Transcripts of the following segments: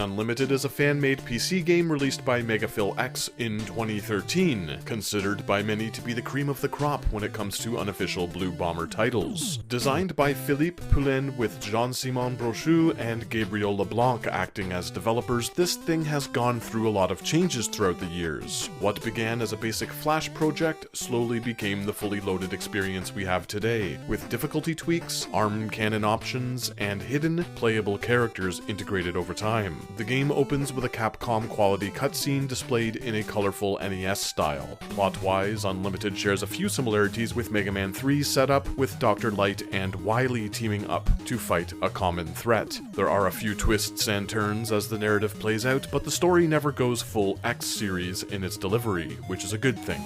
Unlimited is a fan-made PC game released by X in 2013, considered by many to be the cream of the crop when it comes to unofficial Blue Bomber titles. Designed by Philippe Poulin with Jean-Simon Brochu and Gabriel Leblanc acting as developers, this thing has gone through a lot of changes throughout the years. What began as a basic Flash project slowly became the fully loaded experience we have today, with difficulty tweaks, arm cannon options, and hidden, playable characters integrated over time. The game opens with a Capcom quality cutscene displayed in a colorful NES style. Plot-wise, Unlimited shares a few similarities with Mega Man 3's setup, with Dr. Light and Wily teaming up to fight a common threat. There are a few twists and turns as the narrative plays out, but the story never goes full X-series in its delivery, which is a good thing.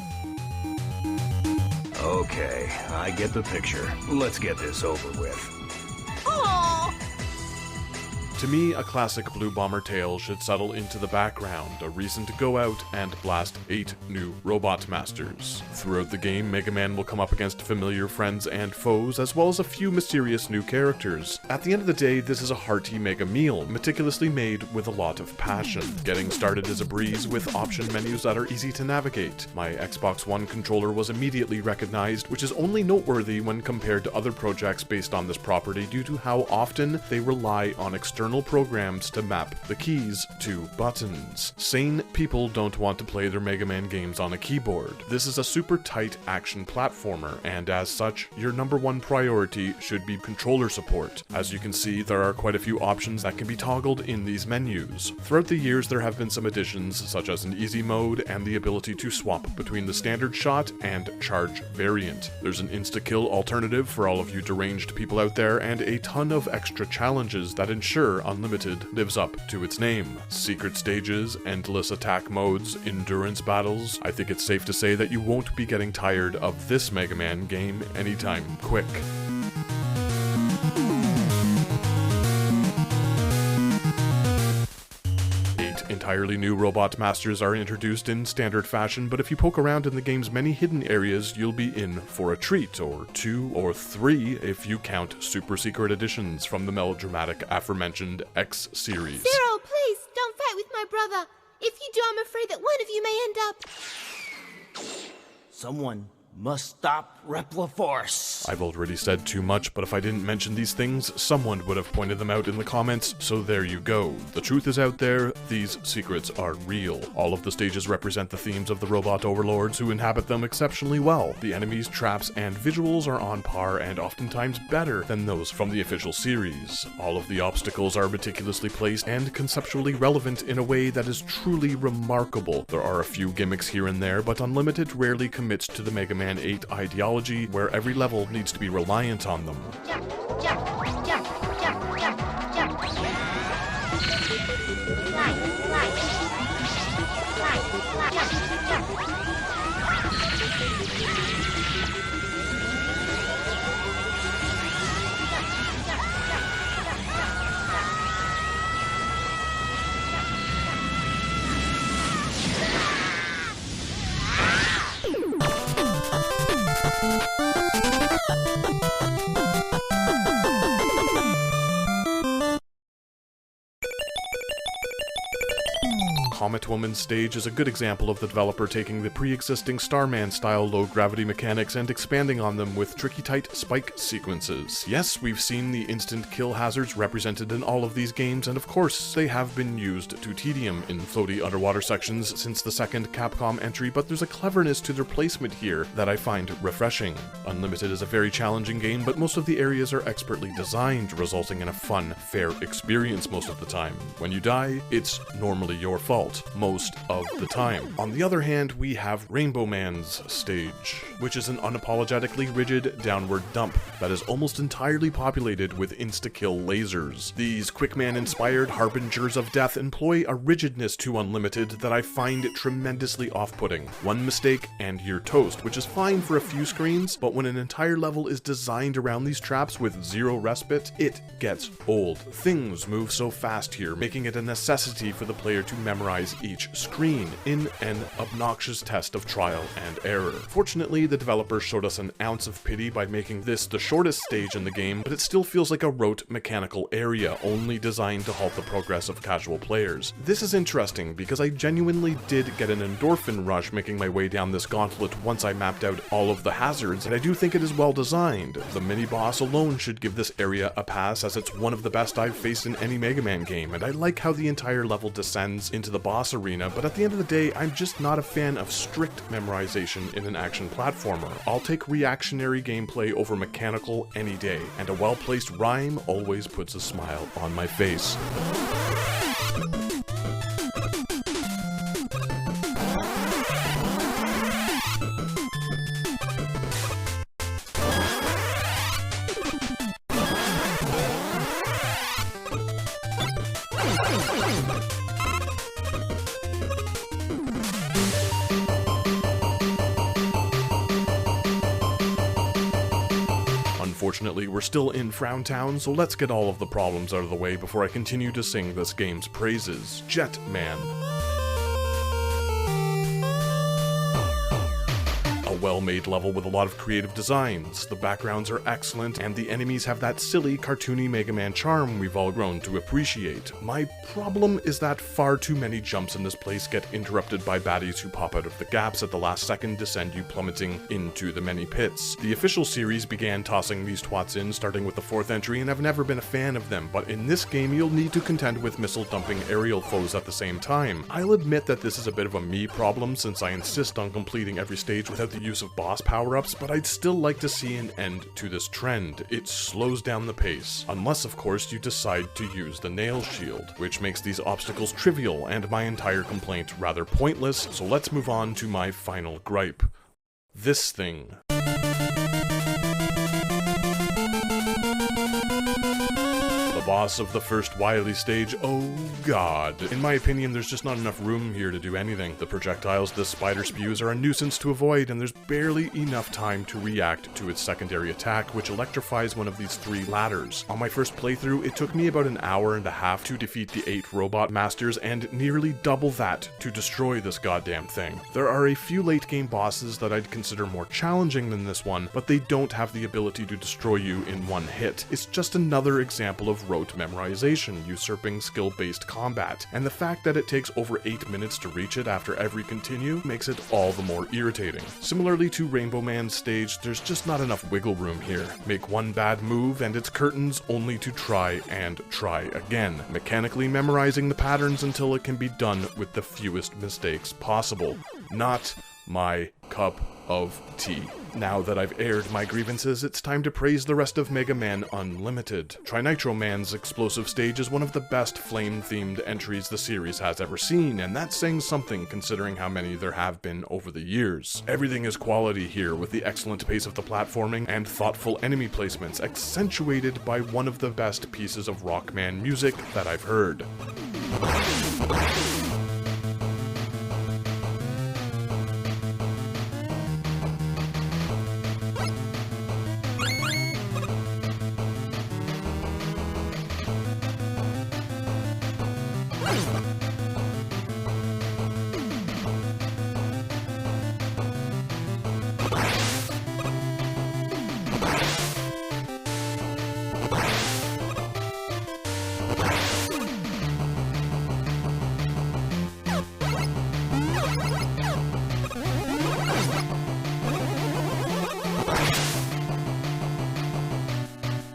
Okay, I get the picture. Let's get this over with. Aww. To me, a classic Blue Bomber tale should settle into the background, a reason to go out and blast 8 new Robot Masters. Throughout the game, Mega Man will come up against familiar friends and foes, as well as a few mysterious new characters. At the end of the day, this is a hearty mega meal, meticulously made with a lot of passion. Getting started is a breeze with option menus that are easy to navigate. My Xbox One controller was immediately recognized, which is only noteworthy when compared to other projects based on this property due to how often they rely on external programs to map the keys to buttons. Sane people don't want to play their Mega Man games on a keyboard. This is a super tight action platformer, and as such, your #1 priority should be controller support. As you can see, there are quite a few options that can be toggled in these menus. Throughout the years, there have been some additions, such as an easy mode and the ability to swap between the standard shot and charge variant. There's an insta-kill alternative for all of you deranged people out there, and a ton of extra challenges that ensure Unlimited lives up to its name. Secret stages, endless attack modes, endurance battles. I think it's safe to say that you won't be getting tired of this Mega Man game anytime quick. Entirely new Robot Masters are introduced in standard fashion, but if you poke around in the game's many hidden areas, you'll be in for a treat, or 2 or 3 if you count super secret editions from the melodramatic aforementioned X series. Zero, please, don't fight with my brother. If you do, I'm afraid that one of you may end up... Someone must stop Repliforce. I've already said too much, but if I didn't mention these things, someone would have pointed them out in the comments, so there you go. The truth is out there, these secrets are real. All of the stages represent the themes of the robot overlords who inhabit them exceptionally well. The enemies, traps, and visuals are on par and oftentimes better than those from the official series. All of the obstacles are meticulously placed and conceptually relevant in a way that is truly remarkable. There are a few gimmicks here and there, but Unlimited rarely commits to the Mega Man 8 ideology, where every level needs to be reliant on them. Comet Woman's stage is a good example of the developer taking the pre-existing Starman-style low-gravity mechanics and expanding on them with tricky tight spike sequences. Yes, we've seen the instant kill hazards represented in all of these games, and of course, they have been used to tedium in floaty underwater sections since the second Capcom entry, but there's a cleverness to their placement here that I find refreshing. Unlimited is a very challenging game, but most of the areas are expertly designed, resulting in a fun, fair experience most of the time. When you die, it's normally your fault. Most of the time. On the other hand, we have Rainbow Man's stage, which is an unapologetically rigid downward dump that is almost entirely populated with insta-kill lasers. These Quickman-inspired harbingers of death employ a rigidness to Unlimited that I find tremendously off-putting. One mistake and you're toast, which is fine for a few screens, but when an entire level is designed around these traps with zero respite, it gets old. Things move so fast here, making it a necessity for the player to memorize optimize each screen in an obnoxious test of trial and error. Fortunately, the developers showed us an ounce of pity by making this the shortest stage in the game, but it still feels like a rote mechanical area only designed to halt the progress of casual players. This is interesting because I genuinely did get an endorphin rush making my way down this gauntlet once I mapped out all of the hazards, and I do think it is well designed. The mini-boss alone should give this area a pass, as it's one of the best I've faced in any Mega Man game, and I like how the entire level descends into the boss arena, but at the end of the day, I'm just not a fan of strict memorization in an action platformer. I'll take reactionary gameplay over mechanical any day, and a well-placed rhyme always puts a smile on my face. Unfortunately, we're still in Frown Town, so let's get all of the problems out of the way before I continue to sing this game's praises. Jetman. A well-made level with a lot of creative designs, the backgrounds are excellent, and the enemies have that silly, cartoony Mega Man charm we've all grown to appreciate. My problem is that far too many jumps in this place get interrupted by baddies who pop out of the gaps at the last second to send you plummeting into the many pits. The official series began tossing these twats in starting with the 4th entry, and I've never been a fan of them, but in this game you'll need to contend with missile-dumping aerial foes at the same time. I'll admit that this is a bit of a me problem since I insist on completing every stage without the use of boss power-ups, but I'd still like to see an end to this trend. It slows down the pace, unless of course you decide to use the nail shield, which makes these obstacles trivial and my entire complaint rather pointless, so let's move on to my final gripe. This thing. The boss of the first Wily stage, oh god. In my opinion, there's just not enough room here to do anything. The projectiles this spider spews are a nuisance to avoid, and there's barely enough time to react to its secondary attack, which electrifies one of these 3 ladders. On my first playthrough, it took me about an hour and a half to defeat the 8 robot masters, and nearly double that to destroy this goddamn thing. There are a few late game bosses that I'd consider more challenging than this one, but they don't have the ability to destroy you in one hit. It's just another example of rote memorization usurping skill-based combat, and the fact that it takes over 8 minutes to reach it after every continue makes it all the more irritating. Similarly to Rainbow Man's stage, there's just not enough wiggle room here. Make one bad move and it's curtains only to try and try again, mechanically memorizing the patterns until it can be done with the fewest mistakes possible. Not my cup of tea. Now that I've aired my grievances, it's time to praise the rest of Mega Man Unlimited. Trinitro Man's explosive stage is one of the best flame-themed entries the series has ever seen, and that's saying something considering how many there have been over the years. Everything is quality here, with the excellent pace of the platforming and thoughtful enemy placements, accentuated by one of the best pieces of Rockman music that I've heard.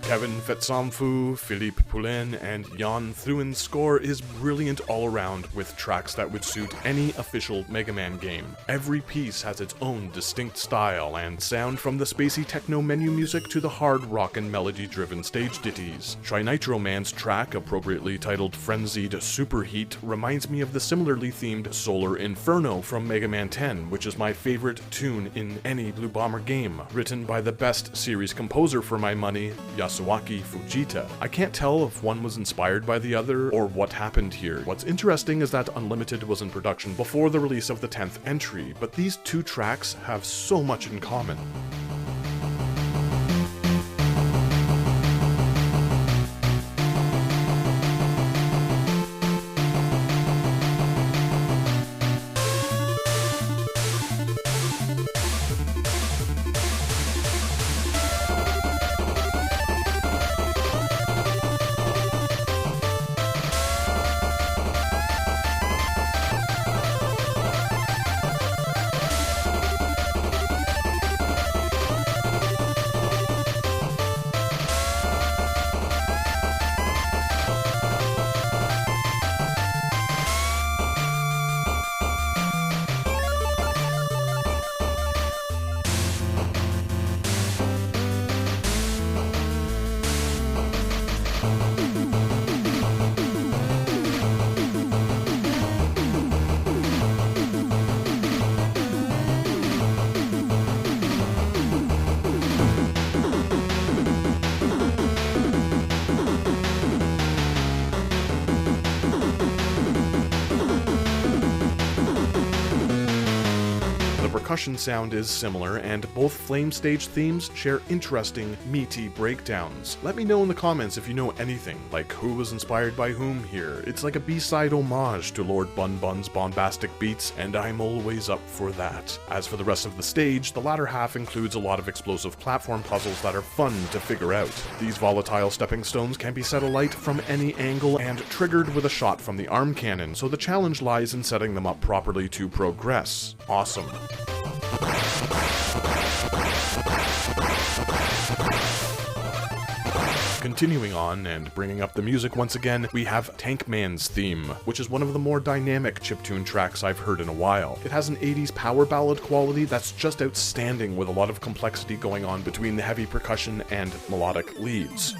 Kevin Fetzamfu, Philippe Poulin, and Jan Thuen's score is brilliant all around, with tracks that would suit any official Mega Man game. Every piece has its own distinct style and sound, from the spacey techno menu music to the hard rock and melody-driven stage ditties. Trinitro Man's track, appropriately titled Frenzied Superheat, reminds me of the similarly themed Solar Inferno from Mega Man 10, which is my favorite tune in any Blue Bomber game, written by the best series composer for my money, Yasuaki Fujita. I can't tell if one was inspired by the other or what happened here. What's interesting is that Unlimited was in production before the release of the 10th entry, but these two tracks have so much in common. percussion sound is similar, and both Flame Stage themes share interesting, meaty breakdowns. Let me know in the comments if you know anything, like who was inspired by whom here. It's like a B-side homage to Lord Bun Bun's bombastic beats, and I'm always up for that. As for the rest of the stage, the latter half includes a lot of explosive platform puzzles that are fun to figure out. These volatile stepping stones can be set alight from any angle and triggered with a shot from the arm cannon, so the challenge lies in setting them up properly to progress. Awesome. Continuing on and bringing up the music once again, we have Tank Man's theme, which is one of the more dynamic chiptune tracks I've heard in a while. It has an 80s power ballad quality that's just outstanding, with a lot of complexity going on between the heavy percussion and melodic leads.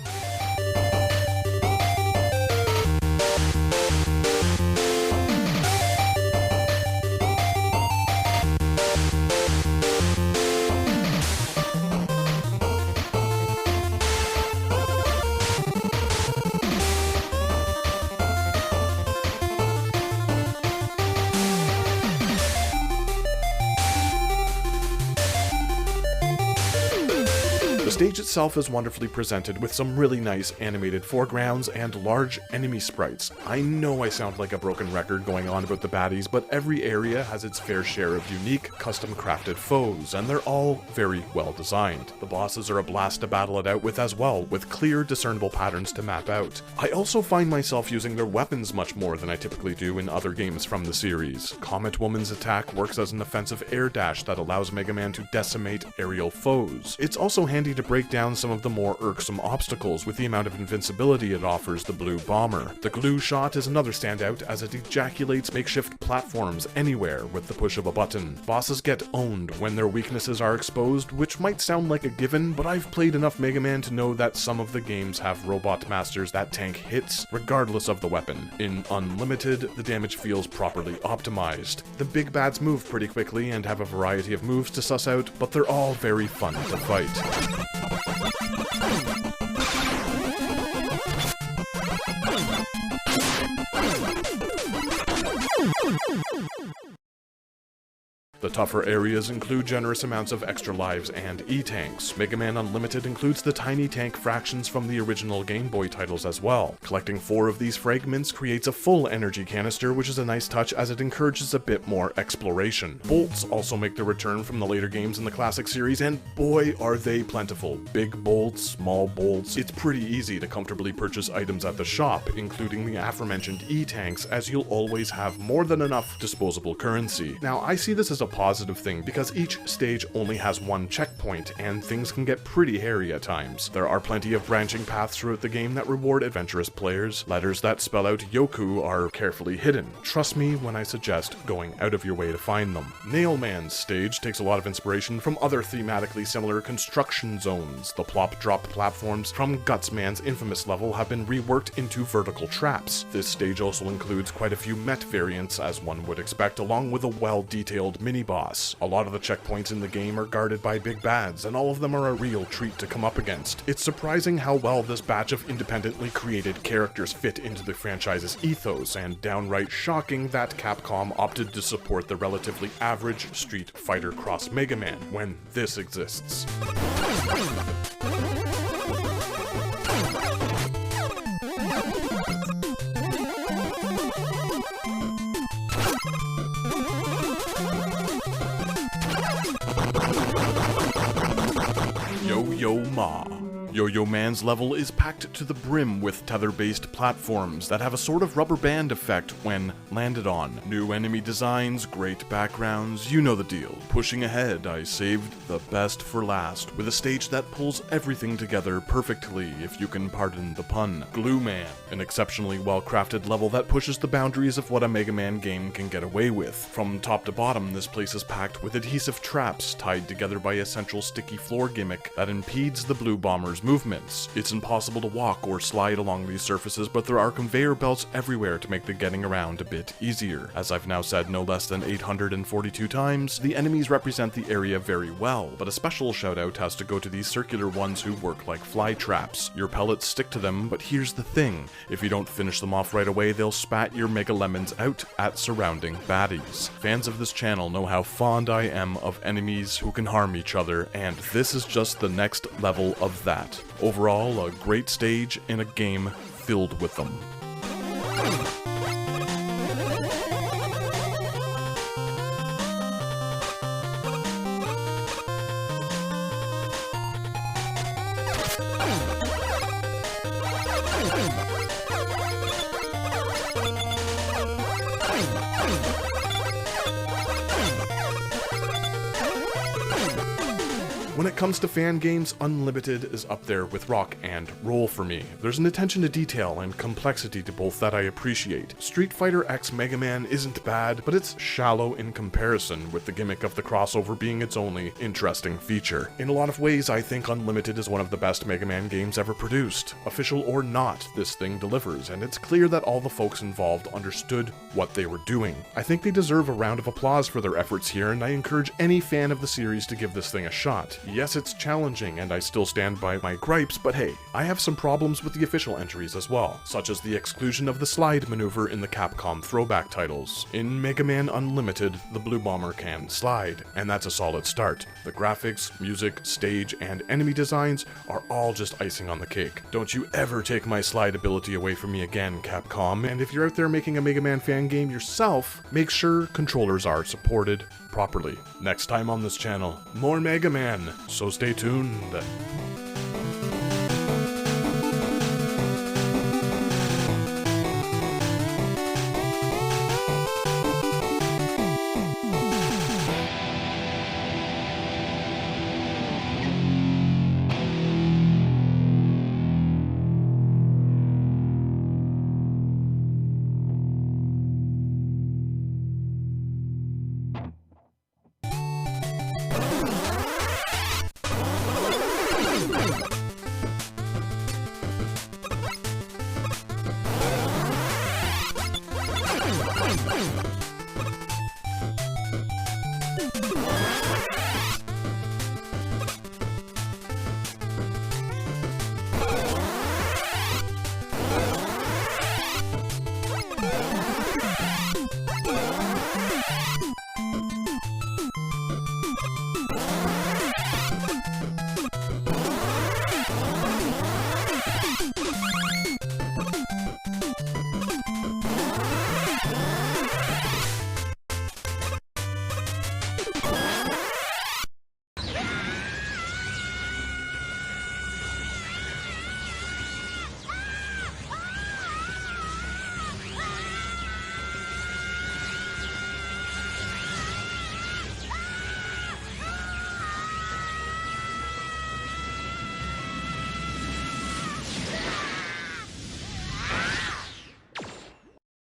The stage itself is wonderfully presented with some really nice animated foregrounds and large enemy sprites. I know I sound like a broken record going on about the baddies, but every area has its fair share of unique, custom-crafted foes, and they're all very well designed. The bosses are a blast to battle it out with as well, with clear, discernible patterns to map out. I also find myself using their weapons much more than I typically do in other games from the series. Comet Woman's attack works as an offensive air dash that allows Mega Man to decimate aerial foes. It's also handy to break down some of the more irksome obstacles with the amount of invincibility it offers the Blue Bomber. The glue shot is another standout, as it ejaculates makeshift platforms anywhere with the push of a button. Bosses get owned when their weaknesses are exposed, which might sound like a given, but I've played enough Mega Man to know that some of the games have robot masters that tank hits regardless of the weapon. In Unlimited, the damage feels properly optimized. The big bads move pretty quickly and have a variety of moves to suss out, but they're all very fun to fight. The tougher areas include generous amounts of extra lives and E-tanks. Mega Man Unlimited includes the tiny tank fractions from the original Game Boy titles as well. Collecting 4 of these fragments creates a full energy canister, which is a nice touch as it encourages a bit more exploration. Bolts also make their return from the later games in the classic series, and boy are they plentiful. Big bolts, small bolts. It's pretty easy to comfortably purchase items at the shop, including the aforementioned E-tanks, as you'll always have more than enough disposable currency. Now, I see this as a positive thing because each stage only has one checkpoint and things can get pretty hairy at times. There are plenty of branching paths throughout the game that reward adventurous players. Letters that spell out Yoku are carefully hidden. Trust me when I suggest going out of your way to find them. Nail Man's stage takes a lot of inspiration from other thematically similar construction zones. The plop-drop platforms from Gutsman's infamous level have been reworked into vertical traps. This stage also includes quite a few Met variants, as one would expect, along with a well-detailed mini-boss. A lot of the checkpoints in the game are guarded by big bads, and all of them are a real treat to come up against. It's surprising how well this batch of independently created characters fit into the franchise's ethos, and downright shocking that Capcom opted to support the relatively average Street Fighter Cross Mega Man when this exists. Yo-Yo Ma. Yo-Yo Man's level is packed to the brim with tether-based platforms that have a sort of rubber band effect when landed on. New enemy designs, great backgrounds, you know the deal. Pushing ahead, I saved the best for last, with a stage that pulls everything together perfectly, if you can pardon the pun. Glue Man, an exceptionally well-crafted level that pushes the boundaries of what a Mega Man game can get away with. From top to bottom, this place is packed with adhesive traps tied together by a central sticky floor gimmick that impedes the Blue Bomber's Megaman's movements. It's impossible to walk or slide along these surfaces, but there are conveyor belts everywhere to make the getting around a bit easier. As I've now said no less than 842 times, the enemies represent the area very well, but a special shout out has to go to these circular ones who work like fly traps. Your pellets stick to them, but here's the thing, if you don't finish them off right away, they'll spat your Mega Lemons out at surrounding baddies. Fans of this channel know how fond I am of enemies who can harm each other, and this is just the next level of that. Overall, a great stage in a game filled with them. When it comes to fan games, Unlimited is up there with rock and roll for me. There's an attention to detail and complexity to both that I appreciate. Street Fighter X Mega Man isn't bad, but it's shallow in comparison, with the gimmick of the crossover being its only interesting feature. In a lot of ways, I think Unlimited is one of the best Mega Man games ever produced. Official or not, this thing delivers, and it's clear that all the folks involved understood what they were doing. I think they deserve a round of applause for their efforts here, and I encourage any fan of the series to give this thing a shot. Yes, it's challenging, and I still stand by my gripes, but hey, I have some problems with the official entries as well, such as the exclusion of the slide maneuver in the Capcom throwback titles. In Mega Man Unlimited, the Blue Bomber can slide, and that's a solid start. The graphics, music, stage, and enemy designs are all just icing on the cake. Don't you ever take my slide ability away from me again, Capcom, and if you're out there making a Mega Man fan game yourself, make sure controllers are supported properly. Next time on this channel, more Mega Man, so stay tuned.